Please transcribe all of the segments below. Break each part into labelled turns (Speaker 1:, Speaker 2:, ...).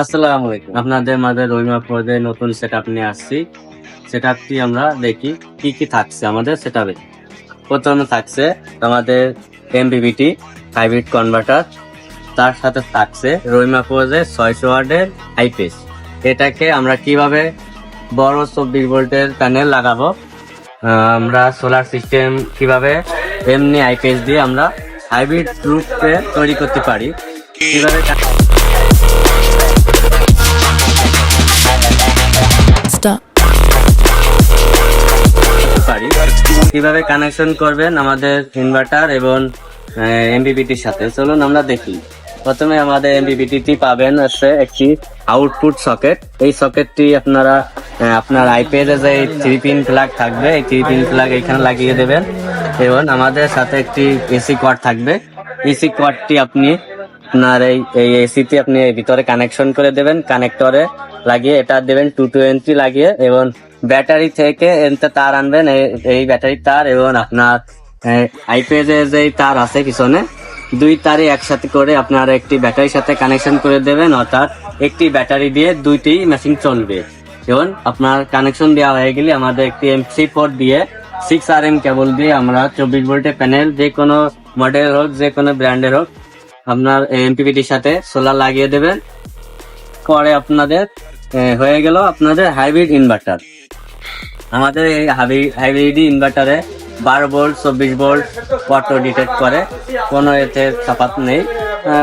Speaker 1: আসসালামু আলাইকুম। আপনাদের মাঝে রহিমা পদে নতুন সেটআপ নিয়ে আসছি। সেটআপটি আমরা দেখি কি কি থাকছে আমাদের সেটআপে। প্রথমে থাকছে আমাদের এমপিপিটি হাইব্রিড কনভার্টার, তার সাথে থাকছে রহিমা পদে 600 ওয়াটের আইপিএস। এটাকে আমরা কিভাবে বড় 24 ভোল্টের প্যানেল লাগাবো, আমরা সোলার সিস্টেম কিভাবে এমনি আইপিএস দিয়ে আমরা হাইব্রিড রূপে তৈরি করতে পারি, কিভাবে কিভাবে কানেকশন করবেন আমাদের ইনভার্টার এবং এমপিপিটির সাথে, চলুন আমরা দেখি। প্রথমে আমাদের এমপিপিটি পাবেন হচ্ছে একটি আউটপুট সকেট। এই সকেটটি আপনারা আপনার আইপ্যাডে যে 3 পিন প্লাগ থাকবে, এই 3 পিন প্লাগ এখানে লাগিয়ে দেবেন এবং আমাদের সাথে একটি এসি কর্ড থাকবে। এসি কর্ডটি আপনি আপনার এই এসিতে আপনি ভিতরে কানেকশন করে দেবেন, কানেক্টরে লাগিয়ে এটা দেবেন 220 লাগিয়ে, এবং ব্যাটারি থেকে এতে তার আনবেন, এই ব্যাটারির তার এবং আপনার আইপ্যাডের যে তার আছে পিছনে, দুই তারই একসাথে করে আপনার একটি ব্যাটারির সাথে কানেকশন করে দেবেন, অর্থাৎ একটি ব্যাটারি দিয়ে দুইটি মেশিন চলবে। এবং আপনার কানেকশন দেওয়া হয়ে গেলে আমাদের একটি এমসি পোর্ট দিয়ে 6RM কেবল দিয়ে আমরা 24 ভোল্টের প্যানেল যে কোনো মডেল হোক, যে কোনো ব্র্যান্ডের হোক, আপনার এমপিপিটির সাথে সোলার লাগিয়ে দেবেন। পরে আপনাদের হয়ে গেল আপনাদের হাইব্রিড ইনভার্টার। আমাদের এই হাইব্রিড ইনভার্টারে 12 ভোল্ট 24 ভোল্ট অটো ডিটেক্ট করে, কোনো এতে তফাৎ নেই।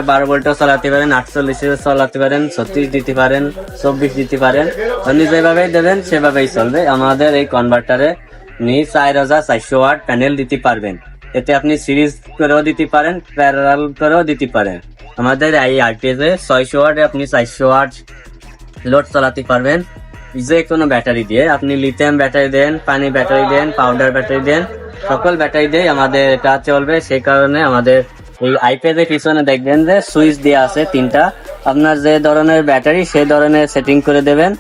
Speaker 1: 12 ভোল্টও চালাতে পারেন, 48 চালাতে পারেন, 36 দিতে পারেন, 24 দিতে পারেন, আপনি যেভাবেই দেবেন সেভাবেই চলবে। আমাদের এই কনভার্টারে 4400 ওয়াট প্যানেল দিতে পারবেন। এতে আপনি সিরিজ করেও দিতে পারেন, প্যারালাল করেও দিতে পারেন। আমাদের এই আরটিএসে 600 ওয়াটে আপনি 400 ওয়াট লোড চালাতে পারবেন যে কোনো ব্যাটারি দিয়ে। আপনি লিথিয়াম ব্যাটারি দেন, পানি ব্যাটারি দেন, পাউডার ব্যাটারি দেন, সকল ব্যাটারি দিয়ে আমাদের এটা চলবে। সেই কারণে আমাদের এই আইপ্যাডের পিছনে দেখবেন যে সুইচ দেওয়া আছে 3টা। আপনার যে ধরনের ব্যাটারি সেই ধরনের সেটিং করে দেবেন,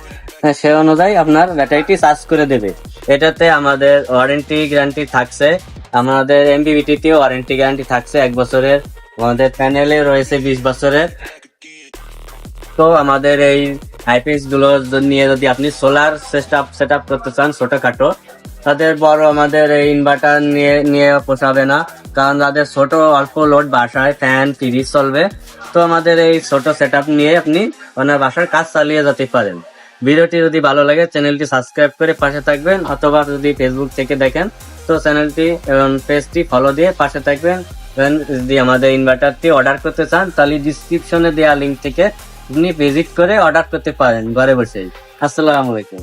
Speaker 1: সে অনুযায়ী আপনার ব্যাটারিটি চার্জ করে দেবে। এটাতে আমাদের ওয়ারেন্টি গ্যারান্টি থাকছে, আমাদের এমপিপিটিতেও ওয়ারেন্টি গ্যারান্টি থাকছে 1 বছরের, আমাদের প্যানেলে রয়েছে 20 বছরের। তো আমাদের এই আইপিএস গুলো নিয়ে যদি আপনি সোলার সেটআপ করতে চান ছোটখাটো, তাদের বড় আমাদের এই ইনভার্টার নিয়ে পোষাবে না, কারণ তাদের ছোট অল্প লোড বাসায় ফ্যান ফ্রিজ চলবে। তো আমাদের এই ছোট সেটআপ নিয়ে আপনি আপনার বাসার কাজ চালিয়ে যেতে পারেন। ভিডিওটি যদি ভালো লাগে চ্যানেলটি সাবস্ক্রাইব করে পাশে থাকবেন, অথবা যদি ফেসবুক থেকে দেখেন তো চ্যানেলটি এবং পেজটি ফলো দিয়ে পাশে থাকবেন। যদি আমাদের ইনভার্টারটি অর্ডার করতে চান তাহলে ডিসক্রিপশনে দেওয়া লিঙ্ক থেকে আপনি ভিজিট করে অর্ডার করতে পারেন ঘরে বসে। আসসালামু আলাইকুম।